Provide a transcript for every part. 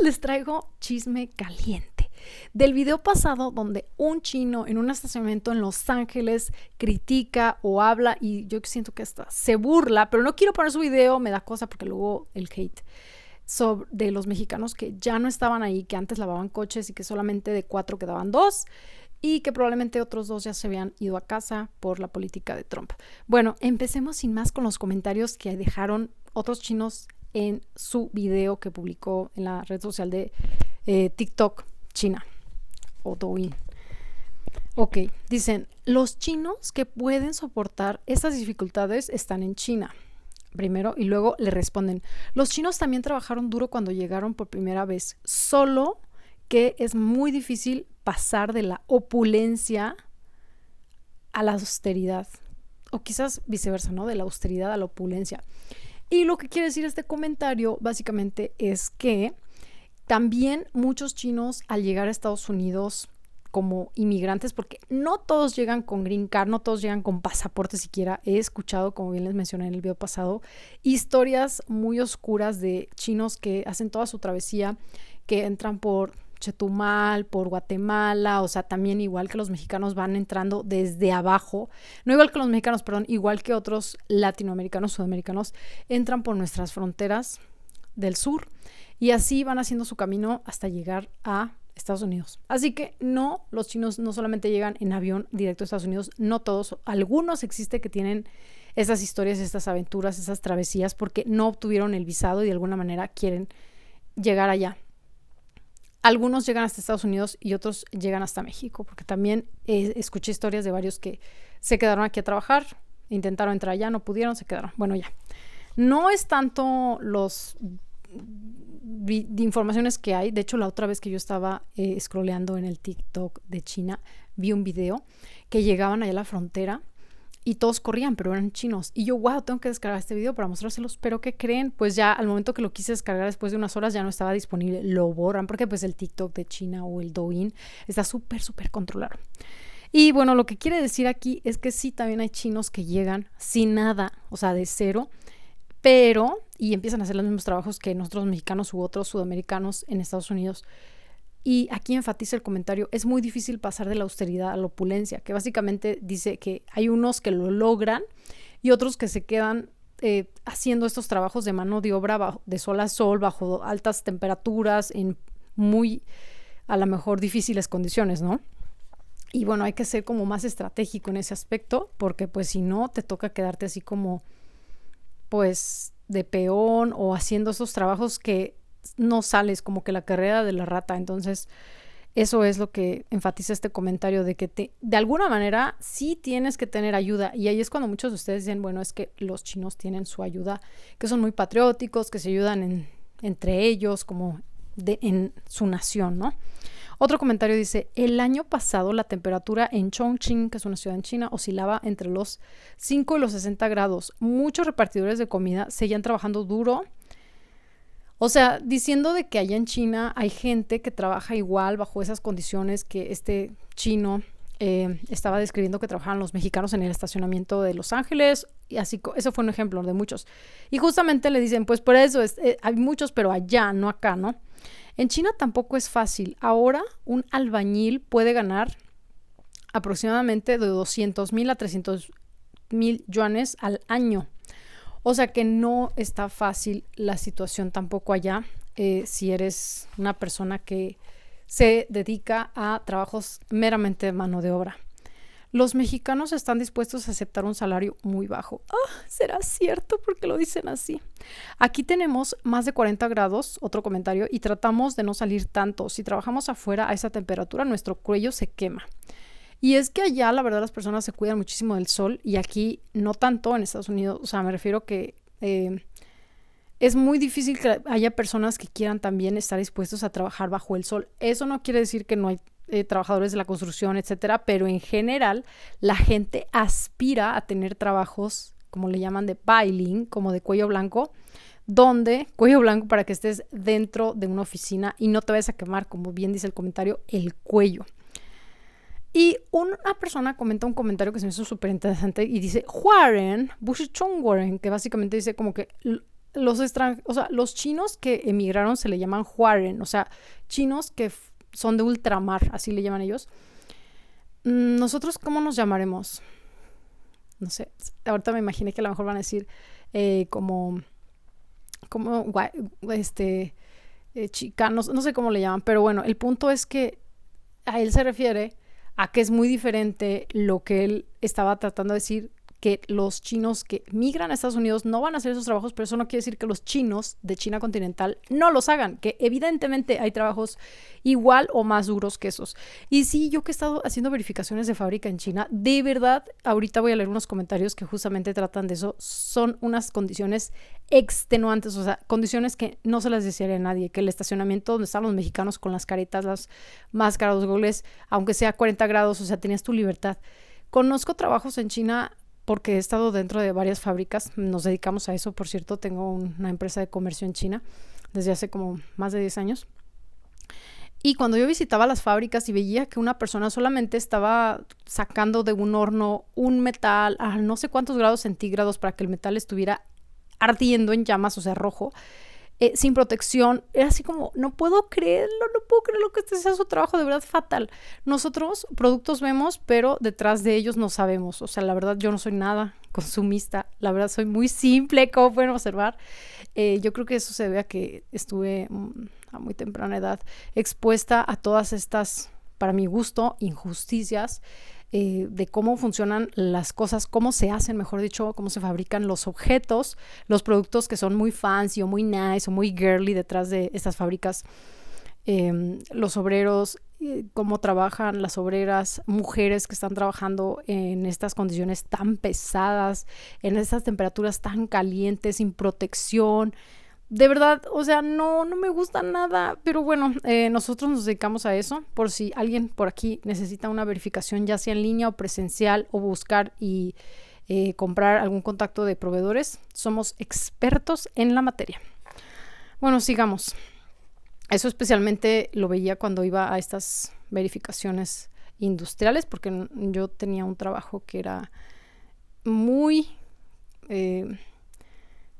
les traigo chisme caliente del video pasado donde un chino en un estacionamiento en Los Ángeles critica o habla y yo siento que hasta se burla, pero no quiero poner su video, me da cosa porque luego el hate de los mexicanos que ya no estaban ahí, que antes lavaban coches y que solamente de 4 quedaban 2 y que probablemente otros 2 ya se habían ido a casa por la política de Trump. Bueno, empecemos sin más con los comentarios que dejaron otros chinos en su video que publicó en la red social de TikTok China o Douyin. Ok, dicen, los chinos que pueden soportar estas dificultades están en China. Primero, y luego le responden, los chinos también trabajaron duro cuando llegaron por primera vez, solo que es muy difícil pasar de la opulencia a la austeridad, o quizás viceversa, ¿no? De la austeridad a la opulencia. Y lo que quiere decir este comentario básicamente es que también muchos chinos al llegar a Estados Unidos como inmigrantes, porque no todos llegan con green card, no todos llegan con pasaporte siquiera. He escuchado, como bien les mencioné en el video pasado, historias muy oscuras de chinos que hacen toda su travesía, que entran por Chetumal, por Guatemala, o sea, también igual que los mexicanos van entrando desde abajo, no igual que los mexicanos, perdón, igual que otros latinoamericanos, sudamericanos, entran por nuestras fronteras del sur y así van haciendo su camino hasta llegar a Estados Unidos. Así que no, los chinos no solamente llegan en avión directo a Estados Unidos, no todos, algunos existe que tienen esas historias, estas aventuras, esas travesías porque no obtuvieron el visado y de alguna manera quieren llegar allá. Algunos llegan hasta Estados Unidos y otros llegan hasta México, porque también escuché historias de varios que se quedaron aquí a trabajar, intentaron entrar allá, no pudieron, se quedaron. Bueno, ya. No es tanto los de informaciones que hay. De hecho, la otra vez que yo estaba scrolleando en el TikTok de China, vi un video que llegaban allá a la frontera y todos corrían, pero eran chinos. Y yo, wow, tengo que descargar este video para mostrárselos. ¿Pero qué creen? Pues ya al momento que lo quise descargar después de unas horas ya no estaba disponible. Lo borran porque pues el TikTok de China o el Douyin está súper controlado. Y bueno, lo que quiere decir aquí es que sí, también hay chinos que llegan sin nada, o sea, de cero, pero, y empiezan a hacer los mismos trabajos que nosotros mexicanos u otros sudamericanos en Estados Unidos. Y aquí enfatiza el comentario, es muy difícil pasar de la austeridad a la opulencia, que básicamente dice que hay unos que lo logran y otros que se quedan haciendo estos trabajos de mano de obra de sol a sol, bajo altas temperaturas, en muy, a lo mejor, difíciles condiciones, ¿no? Y bueno, hay que ser como más estratégico en ese aspecto, porque pues si no, te toca quedarte así como, pues, de peón o haciendo esos trabajos que no sales, como que la carrera de la rata. Entonces eso es lo que enfatiza este comentario de que de alguna manera sí tienes que tener ayuda, y ahí es cuando muchos de ustedes dicen, bueno, es que los chinos tienen su ayuda, que son muy patrióticos, que se ayudan entre ellos como en su nación, ¿no? Otro comentario dice, el año pasado la temperatura en Chongqing, que es una ciudad en China, oscilaba entre los 5 y los 60 grados. Muchos repartidores de comida seguían trabajando duro. O sea, diciendo de que allá en China hay gente que trabaja igual bajo esas condiciones que este chino estaba describiendo que trabajaban los mexicanos en el estacionamiento de Los Ángeles, y así, eso fue un ejemplo de muchos. Y justamente le dicen, pues por eso hay muchos, pero allá, no acá, ¿no? En China tampoco es fácil. Ahora un albañil puede ganar aproximadamente de 200,000 a 300,000 yuanes al año. O sea que no está fácil la situación tampoco allá si eres una persona que se dedica a trabajos meramente de mano de obra. Los mexicanos están dispuestos a aceptar un salario muy bajo. ¿Será cierto? ¿Por qué lo dicen así? Aquí tenemos más de 40 grados, otro comentario, y tratamos de no salir tanto. Si trabajamos afuera a esa temperatura, nuestro cuello se quema. Y es que allá, la verdad, las personas se cuidan muchísimo del sol y aquí no tanto en Estados Unidos. O sea, me refiero que es muy difícil que haya personas que quieran también estar dispuestos a trabajar bajo el sol. Eso no quiere decir que no hay trabajadores de la construcción, etcétera, pero en general la gente aspira a tener trabajos, como le llaman, de piling, como de cuello blanco, cuello blanco para que estés dentro de una oficina y no te vayas a quemar, como bien dice el comentario, el cuello. Y una persona comenta un comentario que se me hizo súper interesante y dice Warren, Bushchong Warren, que básicamente dice como que o sea, los chinos que emigraron se le llaman huaren, o sea, chinos que son de ultramar, así le llaman ellos. Nosotros, ¿cómo nos llamaremos? No sé, ahorita me imaginé que a lo mejor van a decir como chicanos, no sé cómo le llaman, pero bueno, el punto es que a él se refiere a que es muy diferente lo que él estaba tratando de decir, que los chinos que migran a Estados Unidos no van a hacer esos trabajos, pero eso no quiere decir que los chinos de China continental no los hagan, que evidentemente hay trabajos igual o más duros que esos. Y sí, yo que he estado haciendo verificaciones de fábrica en China, de verdad, ahorita voy a leer unos comentarios que justamente tratan de eso, son unas condiciones extenuantes, o sea, condiciones que no se las desearía a nadie, que el estacionamiento donde están los mexicanos con las caretas, las máscaras, los goles, aunque sea 40 grados, o sea, tenías tu libertad. Conozco trabajos en China porque he estado dentro de varias fábricas, nos dedicamos a eso, por cierto, tengo una empresa de comercio en China desde hace como más de 10 años. Y cuando yo visitaba las fábricas y veía que una persona solamente estaba sacando de un horno un metal a no sé cuántos grados centígrados para que el metal estuviera ardiendo en llamas, o sea, rojo, sin protección, era así como, no puedo creerlo que este sea su trabajo, de verdad fatal. Nosotros productos vemos, pero detrás de ellos no sabemos, o sea, la verdad yo no soy nada consumista, la verdad soy muy simple, como pueden observar. Yo creo que eso se debe a que estuve a muy temprana edad expuesta a todas estas, para mi gusto, injusticias, de cómo funcionan las cosas, cómo se hacen, mejor dicho, cómo se fabrican los objetos, los productos que son muy fancy o muy nice o muy girly detrás de estas fábricas, los obreros, cómo trabajan las obreras, mujeres que están trabajando en estas condiciones tan pesadas, en estas temperaturas tan calientes, sin protección. De verdad, o sea, no me gusta nada, pero bueno, nosotros nos dedicamos a eso, por si alguien por aquí necesita una verificación, ya sea en línea o presencial, o buscar y comprar algún contacto de proveedores, somos expertos en la materia. Bueno, sigamos. Eso especialmente lo veía cuando iba a estas verificaciones industriales, porque yo tenía un trabajo que era muy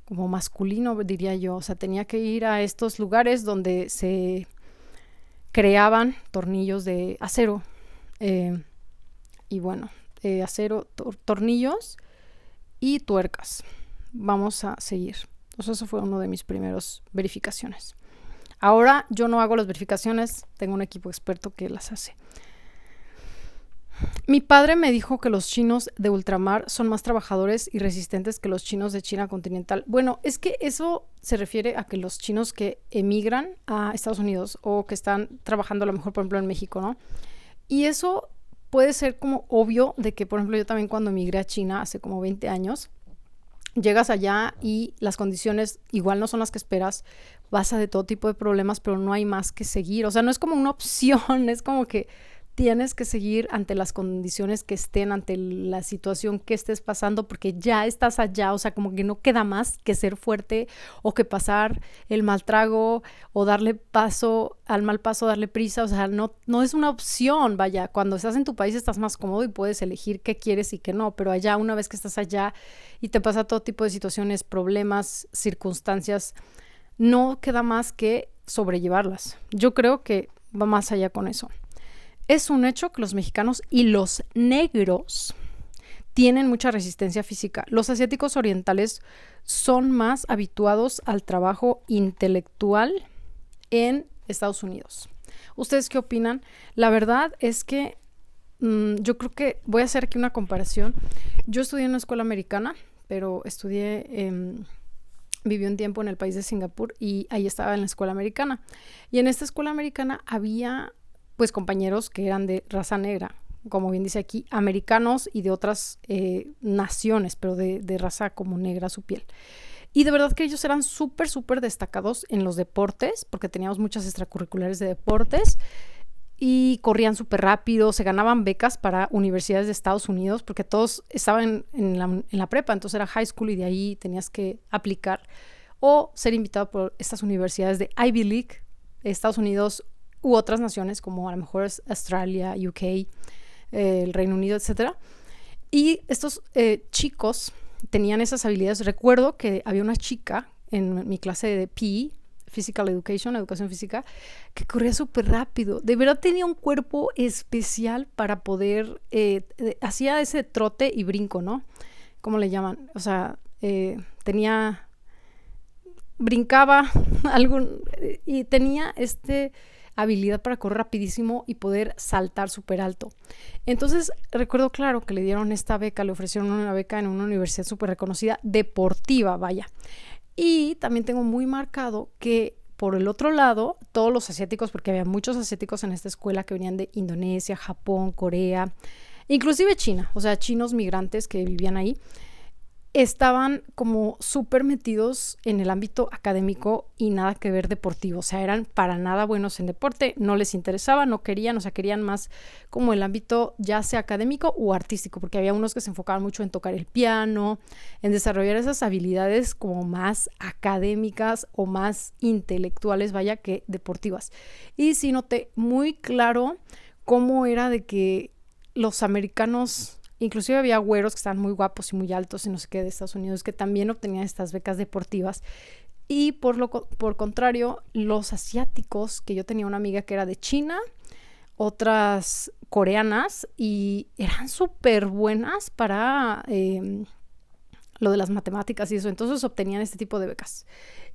como masculino, diría yo. O sea, tenía que ir a estos lugares donde se creaban tornillos de acero. Y bueno, acero, tornillos y tuercas. Vamos a seguir. Entonces, eso fue uno de mis primeros verificaciones. Ahora yo no hago las verificaciones, tengo un equipo experto que las hace. Mi padre me dijo que los chinos de ultramar son más trabajadores y resistentes que los chinos de China continental. Bueno, es que eso se refiere a que los chinos que emigran a Estados Unidos o que están trabajando a lo mejor, por ejemplo, en México, ¿no? Y eso puede ser como obvio de que, por ejemplo, yo también cuando emigré a China hace como 20 años, llegas allá y las condiciones igual no son las que esperas, pasa de todo tipo de problemas, pero no hay más que seguir. O sea, no es como una opción, es como que tienes que seguir ante las condiciones que estén, ante la situación que estés pasando, porque ya estás allá, o sea, como que no queda más que ser fuerte o que pasar el mal trago o darle paso al mal paso, darle prisa, o sea, no es una opción, vaya, cuando estás en tu país estás más cómodo y puedes elegir qué quieres y qué no, pero allá, una vez que estás allá y te pasa todo tipo de situaciones, problemas, circunstancias, no queda más que sobrellevarlas. Yo creo que va más allá con eso. Es un hecho que los mexicanos y los negros tienen mucha resistencia física. Los asiáticos orientales son más habituados al trabajo intelectual en Estados Unidos. ¿Ustedes qué opinan? La verdad es que yo creo que voy a hacer aquí una comparación. Yo estudié en una escuela americana, pero viví un tiempo en el país de Singapur y ahí estaba en la escuela americana. Y en esta escuela americana había pues compañeros que eran de raza negra, como bien dice aquí, americanos y de otras naciones, pero de raza como negra su piel. Y de verdad que ellos eran súper destacados en los deportes, porque teníamos muchas extracurriculares de deportes y corrían súper rápido, se ganaban becas para universidades de Estados Unidos, porque todos estaban en la prepa, entonces era high school y de ahí tenías que aplicar o ser invitado por estas universidades de Ivy League, Estados Unidos u otras naciones como a lo mejor es Australia, UK, el Reino Unido, etc. Y estos chicos tenían esas habilidades. Recuerdo que había una chica en mi clase de PE, Physical Education, educación física, que corría súper rápido. De verdad tenía un cuerpo especial para poder, hacía ese trote y brinco, ¿no? ¿Cómo le llaman? O sea, brincaba y tenía habilidad para correr rapidísimo y poder saltar súper alto. Entonces recuerdo claro que le dieron esta beca, le ofrecieron una beca en una universidad súper reconocida, deportiva, vaya. Y también tengo muy marcado que por el otro lado, todos los asiáticos, porque había muchos asiáticos en esta escuela que venían de Indonesia, Japón, Corea, inclusive China, o sea, chinos migrantes que vivían ahí, estaban como súper metidos en el ámbito académico y nada que ver deportivo. O sea, eran para nada buenos en deporte, no les interesaba, no querían, o sea, querían más como el ámbito ya sea académico o artístico, porque había unos que se enfocaban mucho en tocar el piano, en desarrollar esas habilidades como más académicas o más intelectuales, vaya, que deportivas. Y sí noté muy claro cómo era de que los americanos... Inclusive había güeros que estaban muy guapos y muy altos y no sé qué de Estados Unidos que también obtenían estas becas deportivas. Y por contrario, los asiáticos, que yo tenía una amiga que era de China, otras coreanas, y eran súper buenas para lo de las matemáticas y eso. Entonces obtenían este tipo de becas.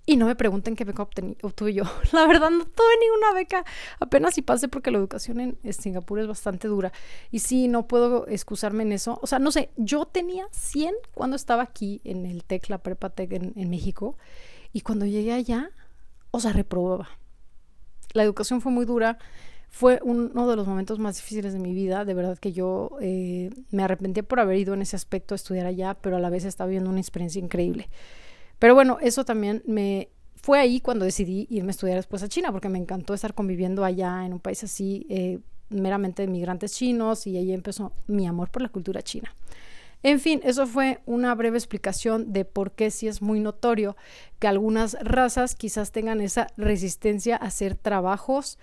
Y no me pregunten qué beca obtuve yo. La verdad no tuve ninguna beca. Apenas si pasé porque la educación en Singapur es bastante dura. Y sí, no puedo excusarme en eso. O sea, no sé, yo tenía 100 cuando estaba aquí en el TEC, la Prepa TEC en México. Y cuando llegué allá, o sea, reprobaba. La educación fue muy dura. Fue uno de los momentos más difíciles de mi vida. De verdad que yo me arrepentí por haber ido en ese aspecto a estudiar allá, pero a la vez estaba viviendo una experiencia increíble. Pero bueno, eso también fue ahí cuando decidí irme a estudiar después a China, porque me encantó estar conviviendo allá en un país así, meramente de migrantes chinos, y ahí empezó mi amor por la cultura china. En fin, eso fue una breve explicación de por qué sí es muy notorio que algunas razas quizás tengan esa resistencia a hacer trabajos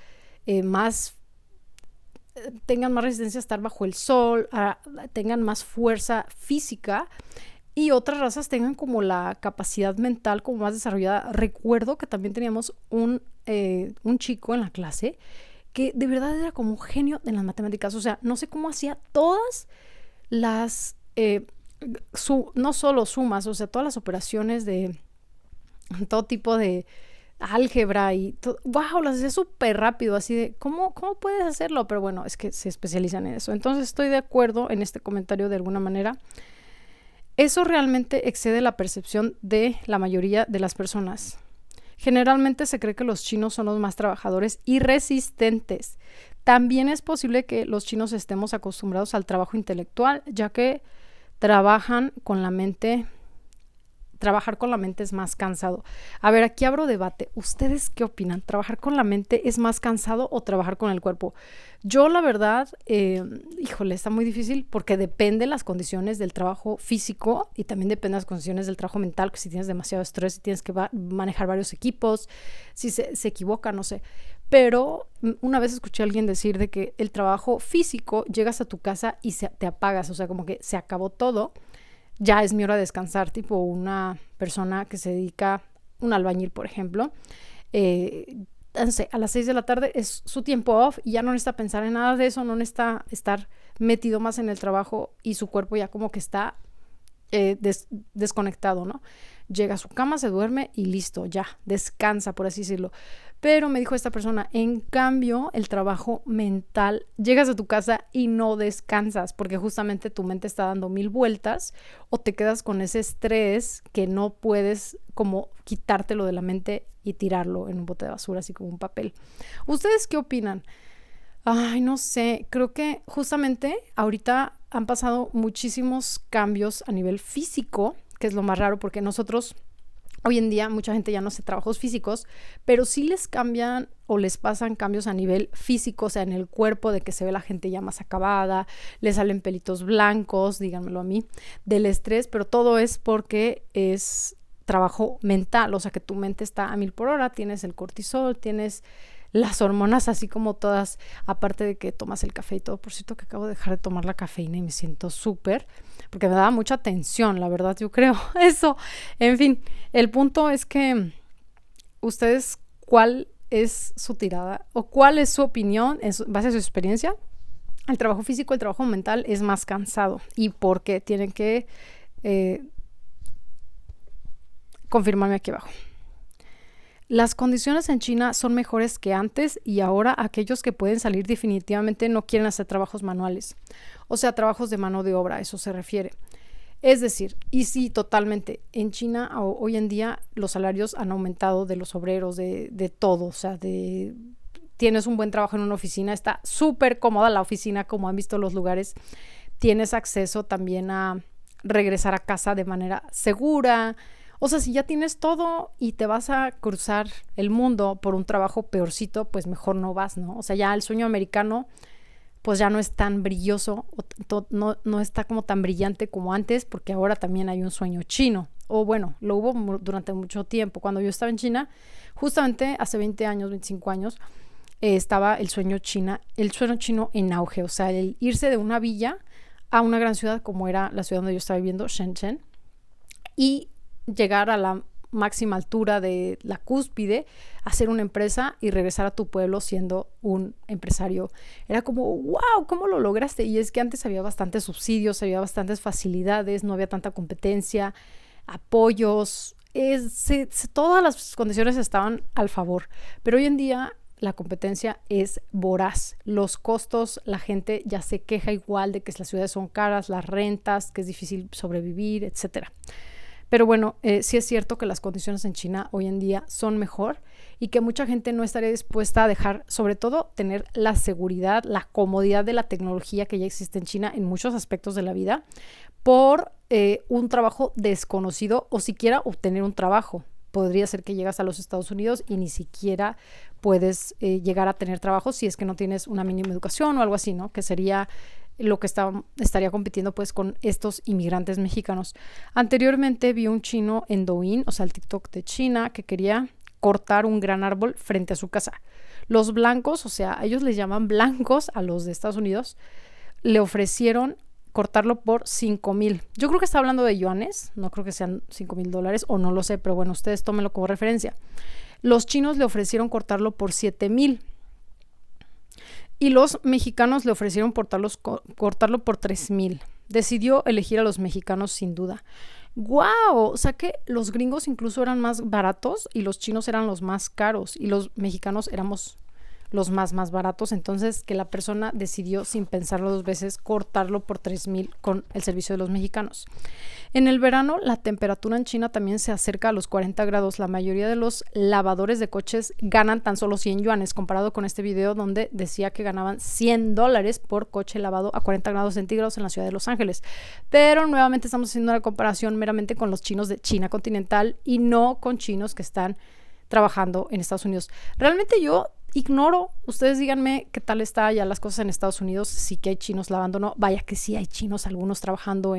tengan más resistencia a estar bajo el sol, tengan más fuerza física, y otras razas tengan como la capacidad mental como más desarrollada. Recuerdo que también teníamos un chico en la clase que de verdad era como un genio de las matemáticas. O sea, no sé cómo hacía todas las, no solo sumas, o sea, todas las operaciones de todo tipo de álgebra y todo. ¡Wow! Las hacía súper rápido, así de, ¿cómo puedes hacerlo? Pero bueno, es que se especializan en eso. Entonces estoy de acuerdo en este comentario de alguna manera. Eso realmente excede la percepción de la mayoría de las personas. Generalmente se cree que los chinos son los más trabajadores y resistentes. También es posible que los chinos estemos acostumbrados al trabajo intelectual, ya que trabajar con la mente es más cansado. A ver, aquí abro debate. ¿Ustedes qué opinan? ¿Trabajar con la mente es más cansado o trabajar con el cuerpo? Yo, la verdad, híjole, está muy difícil porque depende las condiciones del trabajo físico y también depende las condiciones del trabajo mental, que si tienes demasiado estrés, si tienes que manejar varios equipos, si se equivoca, no sé. Pero una vez escuché a alguien decir de que el trabajo físico, llegas a tu casa y te apagas, o sea, como que se acabó todo. Ya es mi hora de descansar, tipo una persona que se dedica, un albañil, por ejemplo, no sé, a las 6 de la tarde es su tiempo off y ya no necesita pensar en nada de eso, no necesita estar metido más en el trabajo y su cuerpo ya como que está desconectado, ¿no? Llega a su cama, se duerme y listo, ya, descansa, por así decirlo. Pero me dijo esta persona, en cambio, el trabajo mental, llegas a tu casa y no descansas porque justamente tu mente está dando 1000 vueltas o te quedas con ese estrés que no puedes como quitártelo de la mente y tirarlo en un bote de basura, así como un papel. ¿Ustedes qué opinan? Ay, no sé, creo que justamente ahorita han pasado muchísimos cambios a nivel físico, que es lo más raro porque nosotros hoy en día mucha gente ya no hace trabajos físicos, pero sí les cambian o les pasan cambios a nivel físico, o sea, en el cuerpo, de que se ve la gente ya más acabada, le salen pelitos blancos, díganmelo a mí, del estrés, pero todo es porque es trabajo mental, o sea, que tu mente está a 1000 por hora, tienes el cortisol, tienes las hormonas así como todas, aparte de que tomas el café y todo. Por cierto que acabo de dejar de tomar la cafeína y me siento súper, porque me daba mucha tensión, la verdad, yo creo eso. En fin, el punto es que ustedes, ¿cuál es su tirada o cuál es su opinión en base a su experiencia? El trabajo físico, el trabajo mental es más cansado. ¿Y por qué? Tienen que confirmarme aquí abajo. Las condiciones en China son mejores que antes y ahora aquellos que pueden salir definitivamente no quieren hacer trabajos manuales. O sea, trabajos de mano de obra, a eso se refiere. Es decir, y sí, totalmente, en China hoy en día los salarios han aumentado de los obreros, de todo, o sea, tienes un buen trabajo en una oficina, está súper cómoda la oficina, como han visto los lugares, tienes acceso también a regresar a casa de manera segura. O sea, si ya tienes todo y te vas a cruzar el mundo por un trabajo peorcito, pues mejor no vas, ¿no? O sea, ya el sueño americano pues ya no es tan brilloso, no está como tan brillante como antes, porque ahora también hay un sueño chino. O bueno, lo hubo durante mucho tiempo. Cuando yo estaba en China, justamente hace 20 años, 25 años, estaba el sueño chino en auge. O sea, el irse de una villa a una gran ciudad como era la ciudad donde yo estaba viviendo, Shenzhen, y llegar a la máxima altura de la cúspide, hacer una empresa y regresar a tu pueblo siendo un empresario. Era como, wow, ¿cómo lo lograste? Y es que antes había bastantes subsidios, había bastantes facilidades, no había tanta competencia, apoyos, todas las condiciones estaban al favor. Pero hoy en día la competencia es voraz. Los costos, la gente ya se queja igual de que las ciudades son caras, las rentas, que es difícil sobrevivir, etcétera. Pero bueno, sí es cierto que las condiciones en China hoy en día son mejor y que mucha gente no estaría dispuesta a dejar, sobre todo, tener la seguridad, la comodidad de la tecnología que ya existe en China en muchos aspectos de la vida por un trabajo desconocido o siquiera obtener un trabajo. Podría ser que llegas a los Estados Unidos y ni siquiera puedes llegar a tener trabajo si es que no tienes una mínima educación o algo así, ¿no? Que sería lo que estaría compitiendo pues con estos inmigrantes mexicanos. Anteriormente vi un chino en Douyin, o sea el TikTok de China, que quería cortar un gran árbol frente a su casa. Los blancos, o sea, ellos les llaman blancos a los de Estados Unidos, le ofrecieron cortarlo por 5,000. Yo creo que está hablando de yuanes, no creo que sean $5,000 o no lo sé, pero bueno, ustedes tómenlo como referencia. Los chinos le ofrecieron cortarlo por 7,000. Y los mexicanos le ofrecieron cortarlo por 3,000. Decidió elegir a los mexicanos sin duda. ¡Guau! O sea que los gringos incluso eran más baratos y los chinos eran los más caros y los mexicanos éramos los más baratos. Entonces que la persona decidió sin pensarlo dos veces cortarlo por 3,000 con el servicio de los mexicanos. En el verano la temperatura en China también se acerca a los 40 grados. La mayoría de los lavadores de coches ganan tan solo 100 yuanes comparado con este video donde decía que ganaban $100 por coche lavado a 40 grados centígrados en la ciudad de Los Ángeles. Pero nuevamente estamos haciendo una comparación meramente con los chinos de China continental y no con chinos que están trabajando en Estados Unidos. Realmente yo ignoro, ustedes díganme qué tal está ya las cosas en Estados Unidos, sí que hay chinos lavando, no, vaya que sí hay chinos, algunos trabajando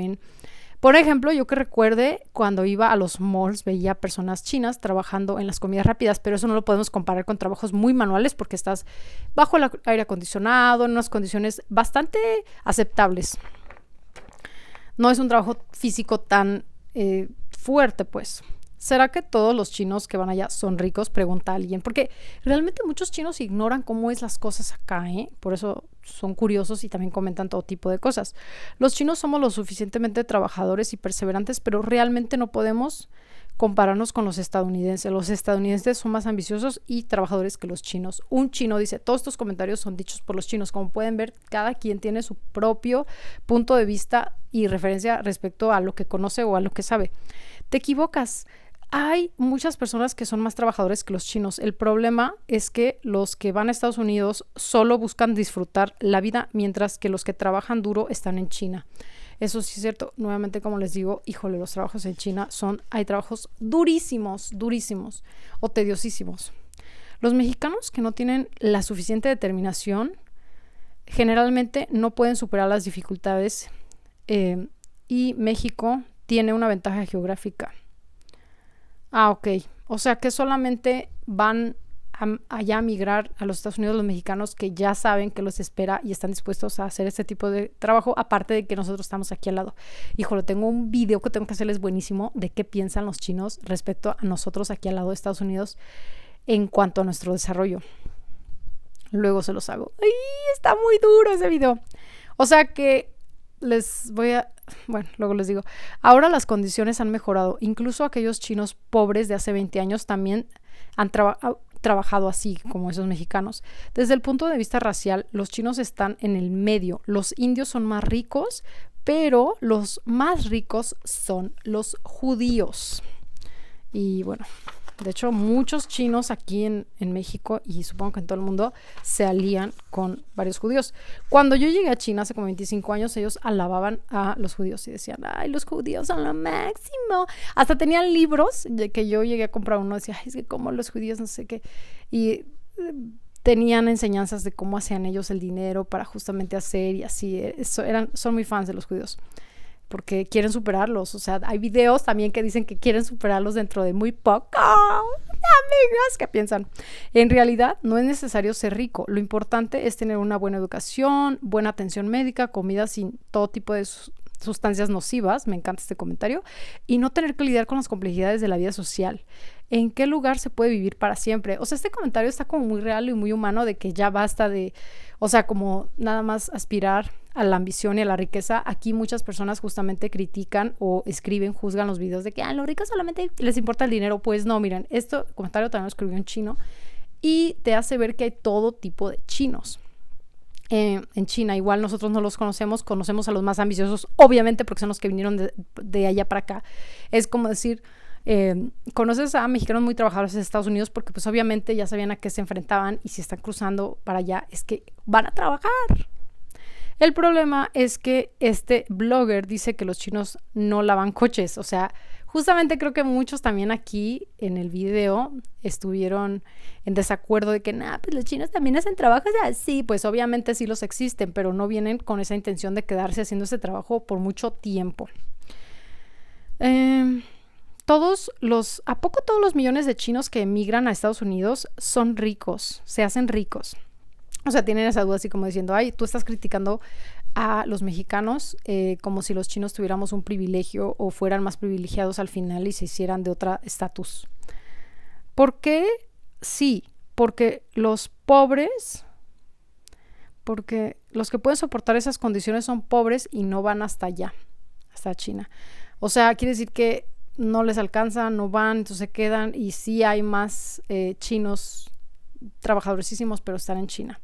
por ejemplo, yo que recuerde cuando iba a los malls veía personas chinas trabajando en las comidas rápidas, pero eso no lo podemos comparar con trabajos muy manuales porque estás bajo el aire acondicionado en unas condiciones bastante aceptables. No es un trabajo físico tan fuerte, pues. ¿Será que todos los chinos que van allá son ricos? Pregunta alguien. Porque realmente muchos chinos ignoran cómo es las cosas acá, ¿eh? Por eso son curiosos y también comentan todo tipo de cosas. Los chinos somos lo suficientemente trabajadores y perseverantes, pero realmente no podemos compararnos con los estadounidenses. Los estadounidenses son más ambiciosos y trabajadores que los chinos. Un chino dice, todos estos comentarios son dichos por los chinos. Como pueden ver, cada quien tiene su propio punto de vista y referencia respecto a lo que conoce o a lo que sabe. Te equivocas. Hay muchas personas que son más trabajadores que los chinos. El problema es que los que van a Estados Unidos solo buscan disfrutar la vida, mientras que los que trabajan duro están en China. Eso sí es cierto. Nuevamente, como les digo, híjole, los trabajos en China hay trabajos durísimos o tediosísimos. Los mexicanos que no tienen la suficiente determinación generalmente no pueden superar las dificultades y México tiene una ventaja geográfica. Ah, ok. O sea que solamente van allá a migrar a los Estados Unidos, los mexicanos que ya saben que los espera y están dispuestos a hacer este tipo de trabajo, aparte de que nosotros estamos aquí al lado. Híjole, tengo un video que tengo que hacerles buenísimo de qué piensan los chinos respecto a nosotros aquí al lado de Estados Unidos en cuanto a nuestro desarrollo. Luego se los hago. ¡Ay! Está muy duro ese video. O sea que luego les digo. Ahora las condiciones han mejorado. Incluso aquellos chinos pobres de hace 20 años también han trabajado así como esos mexicanos. Desde el punto de vista racial, los chinos están en el medio. Los indios son más ricos, pero los más ricos son los judíos. Y bueno, de hecho muchos chinos aquí en México y supongo que en todo el mundo se alían con varios judíos. Cuando yo llegué a China hace como 25 años, ellos alababan a los judíos y decían, ay, los judíos son lo máximo. Hasta tenían libros de que yo llegué a comprar uno, decía, ay, es que como los judíos no sé qué. Y tenían enseñanzas de cómo hacían ellos el dinero para justamente hacer y así. Son muy fans de los judíos porque quieren superarlos. O sea, hay videos también que dicen que quieren superarlos dentro de muy poco. Amigas, ¿qué piensan? En realidad no es necesario ser rico. Lo importante es tener una buena educación, buena atención médica, comida sin todo tipo de sustancias nocivas, me encanta este comentario, y no tener que lidiar con las complejidades de la vida social. ¿En qué lugar se puede vivir para siempre? O sea, este comentario está como muy real y muy humano de que ya basta de, o sea, como nada más aspirar a la ambición y a la riqueza. Aquí muchas personas justamente critican o escriben, juzgan los videos de que los ricos solamente les importa el dinero. Pues no, miren, este comentario también lo escribió un chino y te hace ver que hay todo tipo de chinos. En China igual nosotros no los conocemos a los más ambiciosos, obviamente porque son los que vinieron de allá para acá. Es como decir, conoces a mexicanos muy trabajadores en Estados Unidos porque pues obviamente ya sabían a qué se enfrentaban y si están cruzando para allá es que van a trabajar. El problema es que este blogger dice que los chinos no lavan coches. O sea, justamente creo que muchos también aquí en el video estuvieron en desacuerdo de que, pues los chinos también hacen trabajos así. Pues obviamente sí los existen, pero no vienen con esa intención de quedarse haciendo ese trabajo por mucho tiempo. ¿A poco todos los millones de chinos que emigran a Estados Unidos son ricos? Se hacen ricos. O sea, tienen esa duda así como diciendo, ay, tú estás criticando a los mexicanos como si los chinos tuviéramos un privilegio o fueran más privilegiados al final y se hicieran de otro estatus. ¿Por qué? Sí, porque los que pueden soportar esas condiciones son pobres y no van hasta allá, hasta China. O sea, quiere decir que no les alcanza, no van, entonces se quedan y sí hay más chinos trabajadorísimos, pero están en China.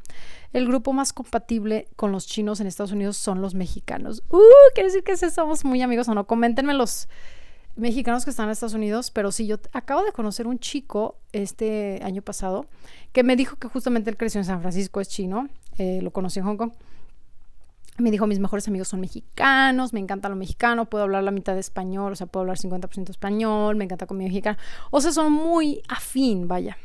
El grupo más compatible con los chinos en Estados Unidos son los mexicanos. Quiere decir que somos muy amigos o no. Coméntenme los mexicanos que están en Estados Unidos, pero sí, yo acabo de conocer un chico este año pasado que me dijo que justamente él creció en San Francisco, es chino, lo conocí en Hong Kong. Me dijo, mis mejores amigos son mexicanos, me encanta lo mexicano, puedo hablar la mitad de español, o sea, puedo hablar 50% español, me encanta comida mexicana. O sea, son muy afín, vaya.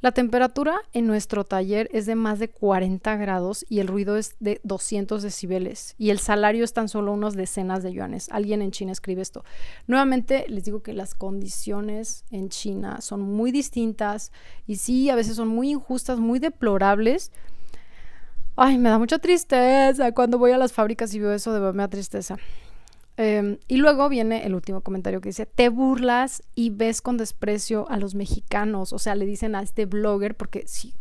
La temperatura en nuestro taller es de más de 40 grados y el ruido es de 200 decibeles y el salario es tan solo unas decenas de yuanes. Alguien en China escribe esto. Nuevamente les digo que las condiciones en China son muy distintas y sí, a veces son muy injustas, muy deplorables. Ay, me da mucha tristeza cuando voy a las fábricas y veo eso, de verdad me da tristeza. Y luego viene el último comentario que dice, te burlas y ves con desprecio a los mexicanos. O sea, le dicen a este blogger porque sí,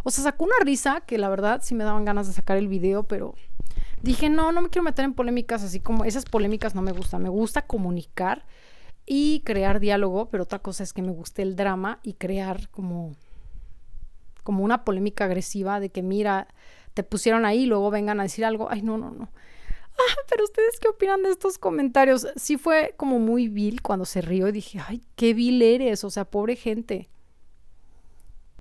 o sea, sacó una risa que la verdad sí me daban ganas de sacar el video, pero dije, no me quiero meter en polémicas así como esas polémicas no me gustan. Me gusta comunicar y crear diálogo, pero otra cosa es que me guste el drama y crear como una polémica agresiva de que mira, te pusieron ahí y luego vengan a decir algo. Ay, no. Pero ¿ustedes qué opinan de estos comentarios? Sí fue como muy vil cuando se rió y dije, ay, qué vil eres, o sea, pobre gente.